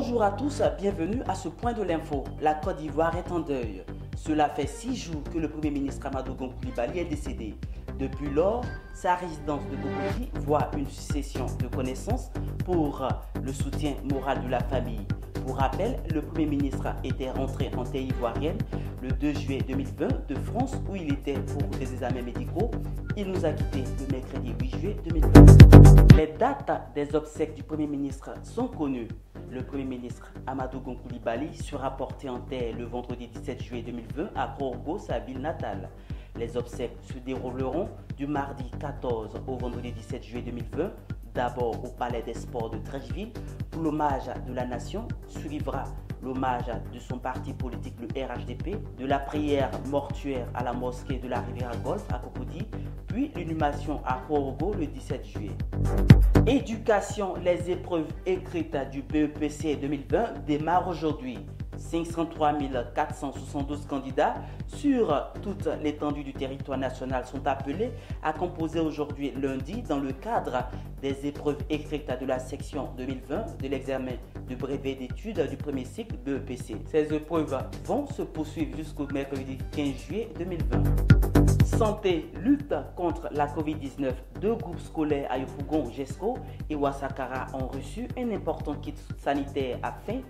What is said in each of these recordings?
Bonjour à tous, bienvenue à ce point de l'info. La Côte d'Ivoire est en deuil. Cela fait 6 jours que le Premier ministre Amadou Gon Coulibaly est décédé. Depuis lors, sa résidence de Cocody voit une succession de connaissances pour le soutien moral de la famille. Pour rappel, le Premier ministre était rentré en terre ivoirienne le 2 juillet 2020 de France où il était pour des examens médicaux. Il nous a quittés le mercredi 8 juillet 2020. Les dates des obsèques du Premier ministre sont connues. Le Premier ministre Amadou Gon Coulibaly sera porté en terre le vendredi 17 juillet 2020 à Korgo, sa ville natale. Les obsèques se dérouleront du mardi 14 au vendredi 17 juillet 2020, d'abord au Palais des Sports de Treichville, où l'hommage de la nation suivra l'hommage de son parti politique, le RHDP, de la prière mortuaire à la mosquée de la Riviera Golf à Cocody, puis l'inhumation à Korgo le 17 juillet. Éducation, les épreuves écrites du BEPC 2020 démarrent aujourd'hui. 503 472 candidats sur toute l'étendue du territoire national sont appelés à composer aujourd'hui lundi dans le cadre des épreuves écrites de la section 2020 de l'examen de brevet d'études du premier cycle BEPC. Ces épreuves vont se poursuivre jusqu'au mercredi 15 juillet 2020. Santé, lutte contre la Covid-19. Deux groupes scolaires à Yopougon, GESCO et Ouassakara ont reçu un important kit sanitaire afin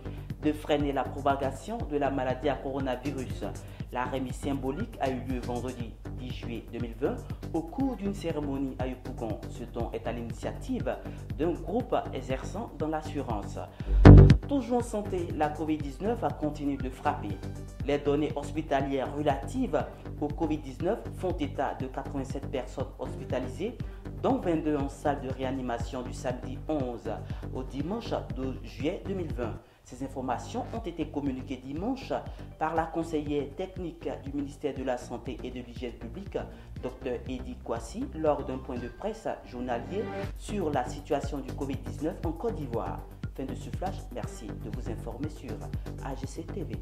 de freiner la propagation de la maladie à coronavirus. La remise symbolique a eu lieu vendredi 10 juillet 2020 au cours d'une cérémonie à Yopougon. Ce don est à l'initiative d'un groupe exerçant dans l'assurance. Toujours en santé, la Covid-19 a continué de frapper. Les données hospitalières relatives au Covid-19 font état de 87 personnes hospitalisées, dont 22 en salle de réanimation du samedi 11 au dimanche 12 juillet 2020. Ces informations ont été communiquées dimanche par la conseillère technique du ministère de la Santé et de l'Hygiène publique, Dr Edi Kwasi, lors d'un point de presse journalier sur la situation du Covid-19 en Côte d'Ivoire. Fin de ce flash, merci de vous informer sur AGC TV.